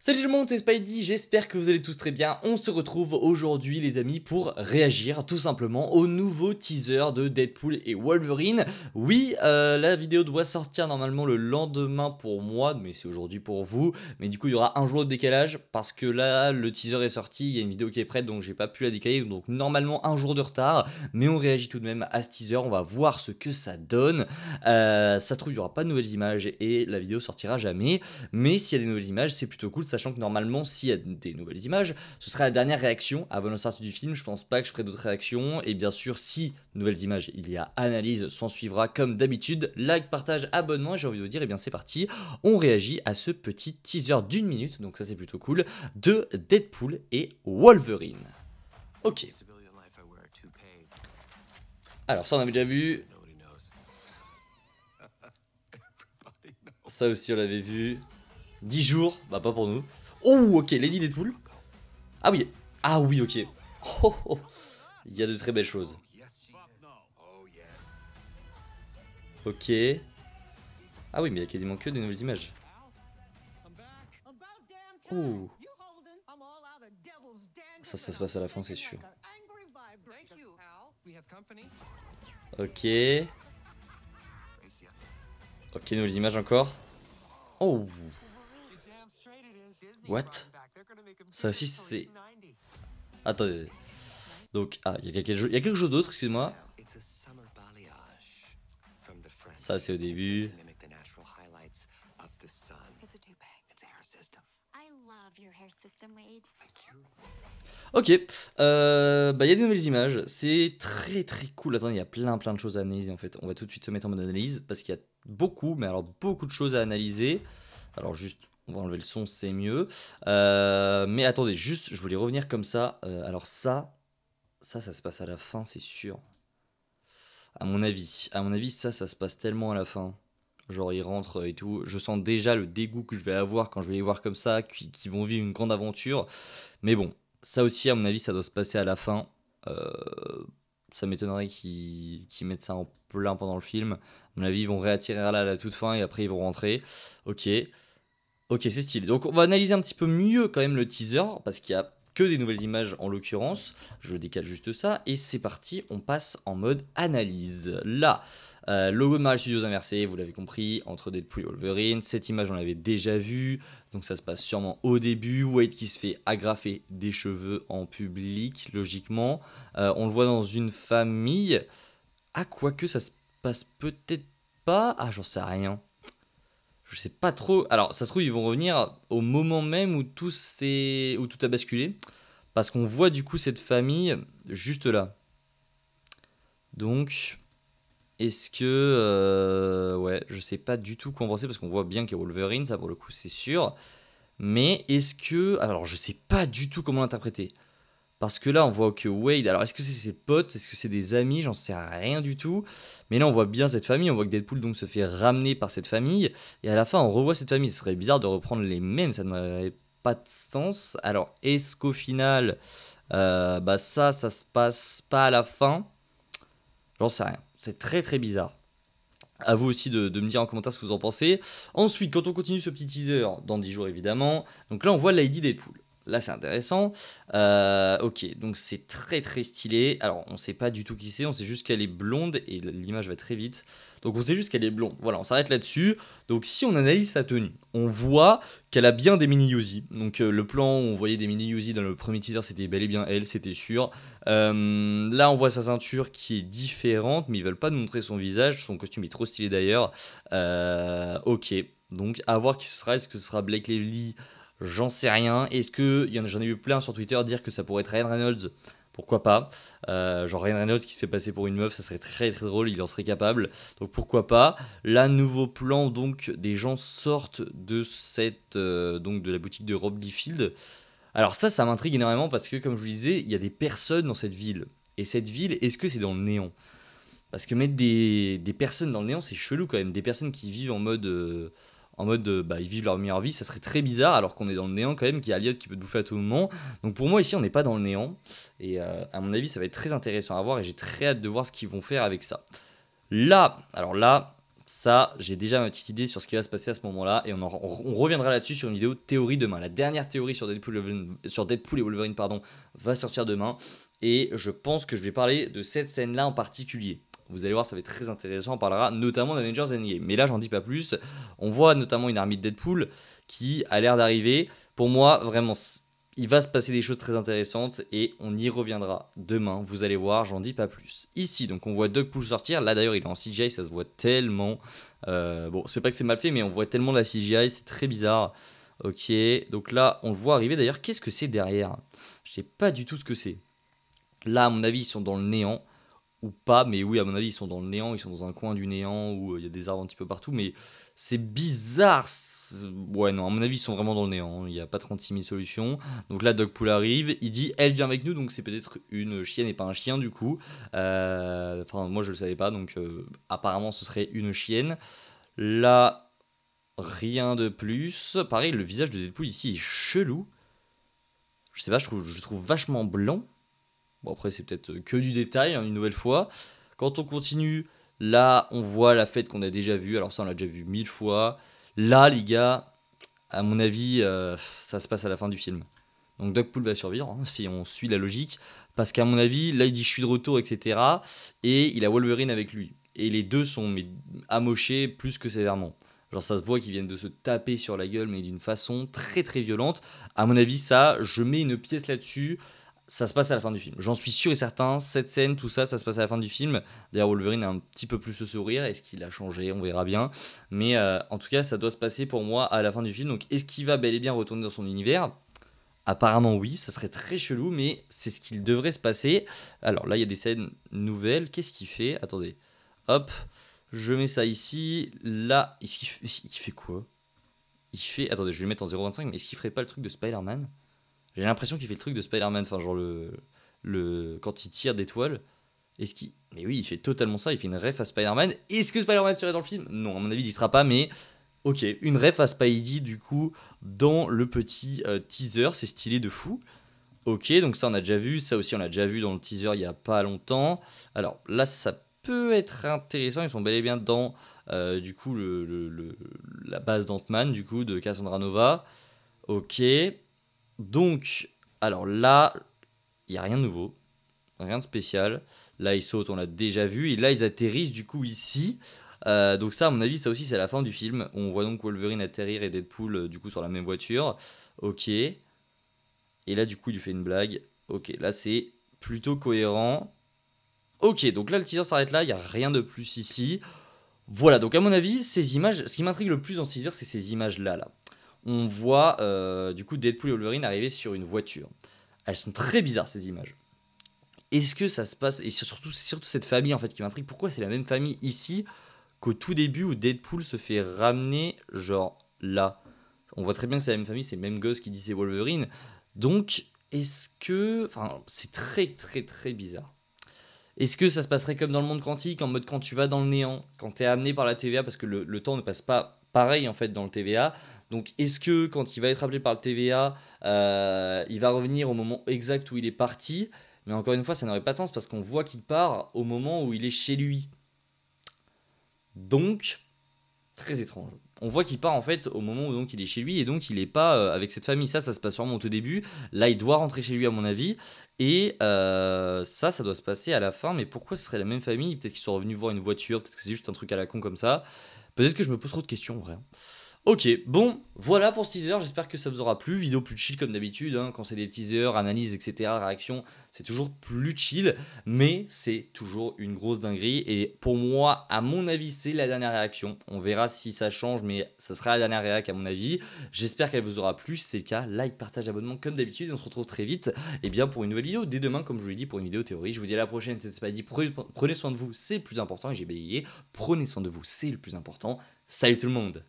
Salut tout le monde, c'est Spidey, j'espère que vous allez tous très bien. On se retrouve aujourd'hui les amis pour réagir tout simplement au nouveau teaser de Deadpool et Wolverine. Oui, la vidéo doit sortir normalement le lendemain pour moi, mais c'est aujourd'hui pour vous. Mais du coup il y aura un jour de décalage parce que là le teaser est sorti, il y a une vidéo qui est prête donc j'ai pas pu la décaler. Donc normalement un jour de retard, mais on réagit tout de même à ce teaser, on va voir ce que ça donne. Ça se trouve il n'y aura pas de nouvelles images et la vidéo sortira jamais. Mais s'il y a des nouvelles images c'est plutôt cool. Sachant que normalement, s'il y a des nouvelles images, ce sera la dernière réaction avant la sortie du film. Je pense pas que je ferai d'autres réactions. Et bien sûr, si nouvelles images, il y a analyse, s'en suivra comme d'habitude. Like, partage, abonnement. J'ai envie de vous dire, et bien c'est parti. On réagit à ce petit teaser d'une minute, donc ça c'est plutôt cool, de Deadpool et Wolverine. Ok. Alors ça on avait déjà vu. Ça aussi on l'avait vu. 10 jours, bah pas pour nous. Oh ok, Lady Deadpool. Ah oui, ok. Oh, oh. Il y a de très belles choses. Ok. Ah oui, mais il y a quasiment que des nouvelles images. Oh. Ça se passe à la fin, c'est sûr. Ok. Ok, nouvelles images encore. Oh. What? Ça aussi c'est... Attendez. Donc, il y a quelque chose d'autre, excuse-moi. Ça c'est au début. Ok, bah il y a des nouvelles images, c'est très cool. Attendez, il y a plein de choses à analyser en fait. On va tout de suite se mettre en mode analyse parce qu'il y a beaucoup, mais alors beaucoup de choses à analyser. Alors juste, on va enlever le son, c'est mieux. Mais attendez, juste, je voulais revenir comme ça. Alors ça se passe à la fin, c'est sûr. À mon avis, ça se passe tellement à la fin. Genre ils rentrent et tout. Je sens déjà le dégoût que je vais avoir quand je vais les voir comme ça, qui vont vivre une grande aventure. Mais bon, ça aussi à mon avis ça doit se passer à la fin. Ça m'étonnerait qu'ils mettent ça en plein pendant le film. À mon avis ils vont réattirer là à la toute fin et après ils vont rentrer. Ok, c'est stylé. Donc on va analyser un petit peu mieux quand même le teaser parce qu'il y a que des nouvelles images en l'occurrence. Je décale juste ça et c'est parti, on passe en mode analyse. Là, logo de Marvel Studios inversé, vous l'avez compris, entre Deadpool et Wolverine. Cette image on l'avait déjà vue, donc ça se passe sûrement au début. Wade qui se fait agrafer des cheveux en public, logiquement. On le voit dans une famille. Ah, quoique ça se passe peut-être pas. Ah, j'en sais rien. Je sais pas trop. Alors, ça se trouve, ils vont revenir au moment même où tout a basculé. Parce qu'on voit du coup cette famille juste là. Donc, est-ce que... ouais, je sais pas du tout quoi en penser parce qu'on voit bien qu'il y a Wolverine, ça pour le coup c'est sûr. Mais est-ce que... Alors, je sais pas du tout comment l'interpréter. Parce que là, on voit que Wade, alors est-ce que c'est ses potes, est-ce que c'est des amis, j'en sais rien du tout. Mais là, on voit bien cette famille, on voit que Deadpool donc se fait ramener par cette famille. Et à la fin, on revoit cette famille. Ce serait bizarre de reprendre les mêmes, ça n'aurait pas de sens. Alors, est-ce qu'au final, bah ça se passe pas à la fin? J'en sais rien. C'est très bizarre. À vous aussi de me dire en commentaire ce que vous en pensez. Ensuite, quand on continue ce petit teaser, dans 10 jours évidemment, donc là on voit Lady Deadpool. Là c'est intéressant. Ok, donc c'est très stylé. Alors on sait pas du tout qui c'est, on sait juste qu'elle est blonde et l'image va très vite. Donc on sait juste qu'elle est blonde. Voilà, on s'arrête là-dessus. Donc si on analyse sa tenue, on voit qu'elle a bien des mini Uzi. Donc le plan où on voyait des mini Uzi dans le premier teaser, c'était bel et bien elle, c'était sûr. Là on voit sa ceinture qui est différente, mais ils veulent pas nous montrer son visage. Son costume est trop stylé d'ailleurs. Ok, donc à voir qui ce sera. Est-ce que ce sera Blake Lively? J'en sais rien. Est-ce que... J'en ai vu plein sur Twitter dire que ça pourrait être Ryan Reynolds. Pourquoi pas. Genre Ryan Reynolds qui se fait passer pour une meuf, ça serait très drôle, il en serait capable. Donc pourquoi pas. Là, nouveau plan, donc des gens sortent de cette... donc de la boutique de Rob Liefeld. Alors ça m'intrigue énormément parce que comme je vous disais, il y a des personnes dans cette ville. Et cette ville, est-ce que c'est dans le néant? Parce que mettre des personnes dans le néant, c'est chelou quand même. Des personnes qui vivent en mode bah, ils vivent leur meilleure vie, ça serait très bizarre alors qu'on est dans le néant quand même, qu'il y a Elliot qui peut te bouffer à tout moment. Donc pour moi ici on n'est pas dans le néant et à mon avis ça va être très intéressant à voir et j'ai très hâte de voir ce qu'ils vont faire avec ça. Là, alors là, Ça, j'ai déjà ma petite idée sur ce qui va se passer à ce moment-là, et on reviendra là-dessus sur une vidéo théorie demain. La dernière théorie sur Deadpool et Wolverine, pardon, va sortir demain, et je pense que je vais parler de cette scène-là en particulier. Vous allez voir, ça va être très intéressant, on parlera notamment d'Avengers Endgame. Mais là, j'en dis pas plus. On voit notamment une armée de Deadpool qui a l'air d'arriver. Pour moi, vraiment, il va se passer des choses très intéressantes et on y reviendra demain, vous allez voir, j'en dis pas plus. Ici, donc on voit Deadpool sortir, là d'ailleurs il est en CGI, ça se voit tellement. Bon, c'est pas que c'est mal fait, mais on voit tellement la CGI, c'est très bizarre. Ok, donc là on le voit arriver, d'ailleurs qu'est-ce que c'est derrière? Je sais pas du tout ce que c'est. Là à mon avis ils sont dans le néant, ou pas, mais oui, à mon avis, ils sont dans le néant, ils sont dans un coin du néant où il y a des arbres un petit peu partout, mais c'est bizarre. Ouais, non, à mon avis, ils sont vraiment dans le néant, il n'y a pas 36 000 solutions. Donc là, Dogpool arrive, il dit elle vient avec nous, donc c'est peut-être une chienne et pas un chien du coup. Enfin, moi je le savais pas, donc apparemment ce serait une chienne. Là, rien de plus. Pareil, le visage de Deadpool ici est chelou. Je sais pas, je trouve vachement blanc. Bon, après, c'est peut-être que du détail, hein, une nouvelle fois. Quand on continue, là, on voit la fête qu'on a déjà vue. Alors, ça, on l'a déjà vu 1000 fois. Là, les gars, à mon avis, ça se passe à la fin du film. Donc, Deadpool va survivre, hein, si on suit la logique. Parce qu'à mon avis, là, il dit je suis de retour, etc. Et il a Wolverine avec lui. Et les deux sont amochés plus que sévèrement. Genre, ça se voit qu'ils viennent de se taper sur la gueule, mais d'une façon très très violente. À mon avis, ça, je mets une pièce là-dessus. Ça se passe à la fin du film. J'en suis sûr et certain. Cette scène, tout ça, ça se passe à la fin du film. D'ailleurs, Wolverine a un petit peu plus le sourire. Est-ce qu'il a changé? On verra bien. Mais en tout cas, ça doit se passer pour moi à la fin du film. Donc, est-ce qu'il va bel et bien retourner dans son univers? Apparemment, oui. Ça serait très chelou, mais c'est ce qu'il devrait se passer. Alors là, il y a des scènes nouvelles. Qu'est-ce qu'il fait? Attendez. Hop. Je mets ça ici. Là, il fait quoi? Il fait. Attendez, je vais le mettre en 0,25. Mais est-ce qu'il ferait pas le truc de Spider-Man? J'ai l'impression qu'il fait le truc de Spider-Man, enfin genre quand il tire des toiles. Est-ce qu'il... Mais oui, il fait totalement ça, il fait une ref à Spider-Man. Est-ce que Spider-Man serait dans le film? Non, à mon avis, il y sera pas, mais... Ok, une ref à Spidey, du coup, dans le petit teaser, c'est stylé de fou. Ok, donc ça on a déjà vu, ça aussi on l'a déjà vu dans le teaser il y a pas longtemps. Alors là, ça peut être intéressant, ils sont bel et bien dans, du coup, la base d'Ant-Man, du coup, de Cassandra Nova. Ok, donc, alors là, il n'y a rien de nouveau, rien de spécial. Là, ils sautent, on l'a déjà vu. Et là, ils atterrissent du coup ici. Donc ça, à mon avis, ça aussi, c'est la fin du film. On voit donc Wolverine atterrir et Deadpool, du coup, sur la même voiture. Ok. Et là, du coup, il lui fait une blague. Ok, là, c'est plutôt cohérent. Ok, donc là, le teaser s'arrête là. Il n'y a rien de plus ici. Voilà, donc à mon avis, ces images, ce qui m'intrigue le plus dans ce teaser, c'est ces images-là. Là. On voit, du coup, Deadpool et Wolverine arriver sur une voiture. Elles sont très bizarres, ces images. Est-ce que ça se passe... Et c'est surtout cette famille, en fait, qui m'intrigue. Pourquoi c'est la même famille ici qu'au tout début où Deadpool se fait ramener, genre, là? On voit très bien que c'est la même famille, c'est le même gosse qui dit c'est Wolverine. Donc, est-ce que... Enfin, c'est très, très, très bizarre. Est-ce que ça se passerait comme dans le monde quantique, en mode quand tu vas dans le néant, quand tu es amené par la TVA, parce que le temps ne passe pas pareil en fait dans le TVA. Donc est-ce que quand il va être appelé par le TVA, il va revenir au moment exact où il est parti? Mais encore une fois, ça n'aurait pas de sens parce qu'on voit qu'il part au moment où il est chez lui. Donc, très étrange. On voit qu'il part en fait au moment où donc il est chez lui et donc il est pas avec cette famille. Ça se passe sûrement au tout début. Là, il doit rentrer chez lui à mon avis. Et ça doit se passer à la fin. Mais pourquoi ce serait la même famille? Peut-être qu'ils sont revenus voir une voiture, peut-être que c'est juste un truc à la con comme ça. Peut-être que je me pose trop de questions en vrai. Ok, bon, voilà pour ce teaser, j'espère que ça vous aura plu. Vidéo plus chill comme d'habitude, hein, quand c'est des teasers, analyses, etc., réactions, c'est toujours plus chill, mais c'est toujours une grosse dinguerie. Et pour moi, à mon avis, c'est la dernière réaction. On verra si ça change, mais ça sera la dernière réac à mon avis. J'espère qu'elle vous aura plu. Si c'est le cas, like, partage, abonnement comme d'habitude. Et on se retrouve très vite et bien pour une nouvelle vidéo dès demain, comme je vous l'ai dit, pour une vidéo théorie. Je vous dis à la prochaine, c'est Spidey. Prenez soin de vous, c'est le plus important. Et j'ai bégayé. Prenez soin de vous, c'est le plus important. Salut tout le monde!